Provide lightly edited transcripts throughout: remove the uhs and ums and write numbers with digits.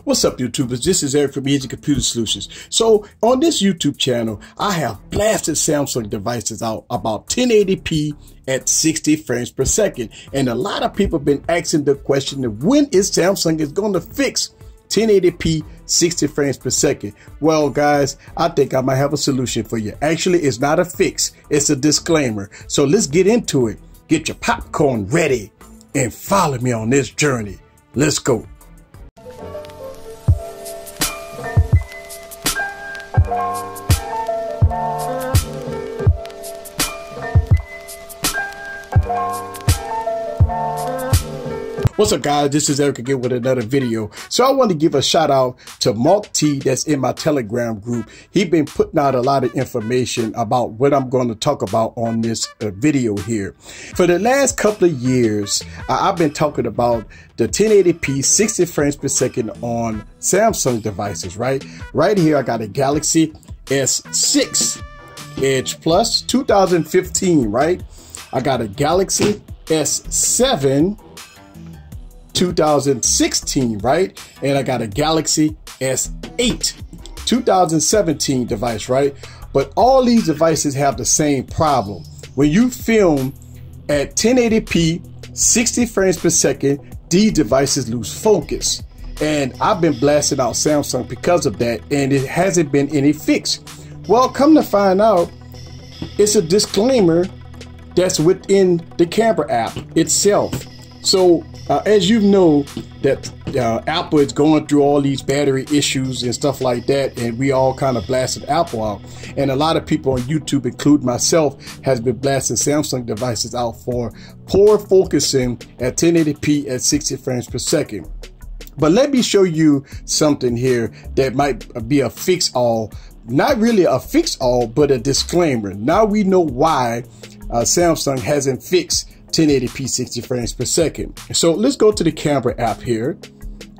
What's up, YouTubers? This is Eric from Easy Computer Solutions. So on this YouTube channel, I have blasted Samsung devices out about 1080p at 60 frames per second. And a lot of people have been asking the question of when is Samsung is going to fix 1080p 60 frames per second. Well, guys, I think I might have a solution for you. Actually, it's not a fix. It's a disclaimer. So let's get into it. Get your popcorn ready and follow me on this journey. Let's go. What's up, guys? This is Eric again with another video. So I want to give a shout out to Mark T that's in my Telegram group. He's been putting out a lot of information about what I'm going to talk about on this video here. For the last couple of years, I've been talking about the 1080p 60 frames per second on Samsung devices, right? Right here, I got a Galaxy S6 Edge Plus 2015, right? I got a Galaxy S7 2016, right? And I got a Galaxy S8 2017 device, right? But all these devices have the same problem. When you film at 1080p 60 frames per second, these devices lose focus. And I've been blasting out Samsung because of that, and it hasn't been any fix. Well, come to find out, it's a disclaimer that's within the camera app itself. So as you know, that Apple is going through all these battery issues and stuff like that, and we all kind of blasted Apple out. And a lot of people on YouTube, including myself, has been blasting Samsung devices out for poor focusing at 1080p at 60 frames per second. But let me show you something here that might be a fix-all. Not really a fix-all, but a disclaimer. Now we know why Samsung hasn't fixed 1080p 60 frames per second. So let's go to the camera app here.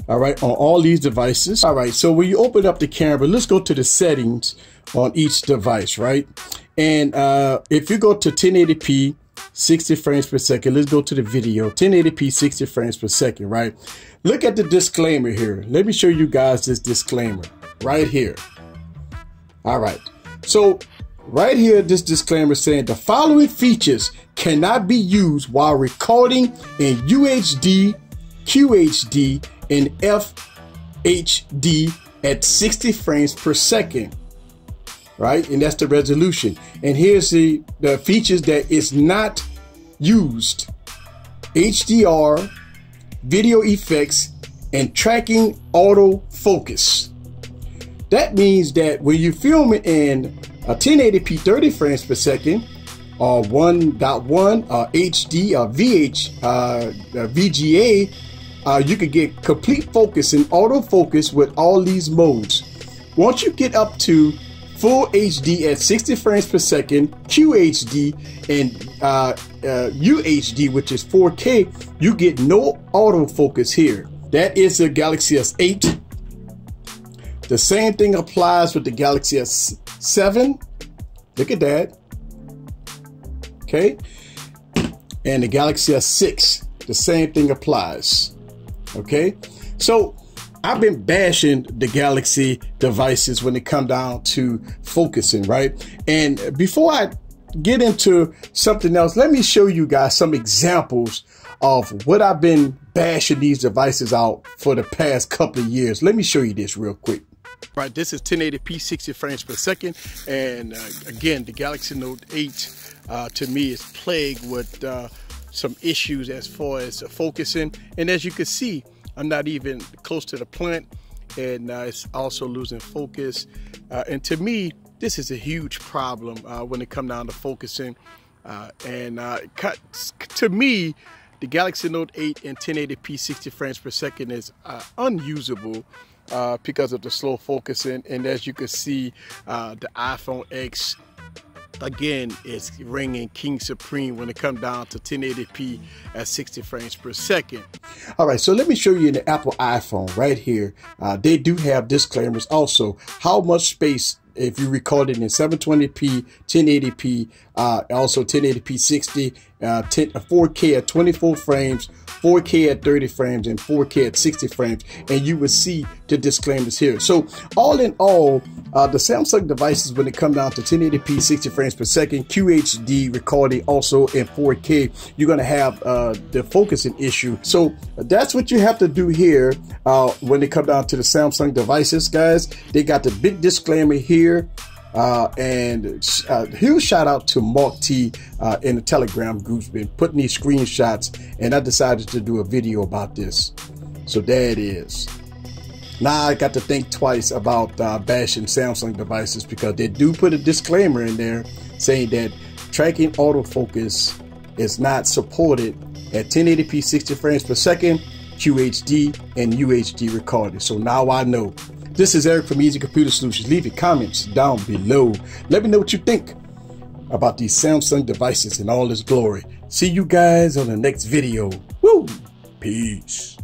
All right, on all these devices. All right, so when you open up the camera, let's go to the settings on each device, right? And if you go to 1080p 60 frames per second, let's go to the video, 1080p 60 frames per second, right? Look at the disclaimer here. Let me show you guys this disclaimer right here. All right, so right here, this disclaimer saying the following features cannot be used while recording in UHD, QHD, and FHD at 60 frames per second, right? And that's the resolution. And here's the features that is not used: HDR, video effects, and tracking autofocus. That means that when you film it in 1080p 30 frames per second, or 1.1, HD, or VGA, you can get complete focus and autofocus with all these modes. Once you get up to full HD at 60 frames per second, QHD, and UHD, which is 4K, you get no autofocus here. That is the Galaxy S8. The same thing applies with the Galaxy S7. Look at that. Okay. And the Galaxy S6, the same thing applies. Okay. So I've been bashing the Galaxy devices when it comes down to focusing, right? And before I get into something else, let me show you guys some examples of what I've been bashing these devices out for the past couple of years. Let me show you this real quick. Right, this is 1080p 60 frames per second, and again, the Galaxy Note 8 to me is plagued with some issues as far as focusing. And as you can see, I'm not even close to the plant, and it's also losing focus. And to me, this is a huge problem when it comes down to focusing. To me, the Galaxy Note 8 and 1080p 60 frames per second is unusable because of the slow focusing. And as you can see, the iPhone X again is reigning king supreme when it comes down to 1080p at 60 frames per second. All right, so let me show you in the Apple iPhone right here. They do have disclaimers also, how much space if you record it in 720p, 1080p, also 1080p 60, 4K at 24 frames, 4K at 30 frames, and 4K at 60 frames, and you will see the disclaimers here. So all in all, the Samsung devices, when it comes down to 1080p 60 frames per second, QHD recording also in 4K, you're going to have the focusing issue. So that's what you have to do here when it comes down to the Samsung devices, guys. They got the big disclaimer here. And huge shout out to Mark T in the Telegram group's been putting these screenshots, and I decided to do a video about this. So there it is. Now I got to think twice about bashing Samsung devices, because they do put a disclaimer in there saying that tracking autofocus is not supported at 1080p 60 frames per second, QHD and UHD recording. So now I know. This is Eric from Easy Computer Solutions. Leave your comments down below. Let me know what you think about these Samsung devices in all its glory. See you guys on the next video. Woo! Peace.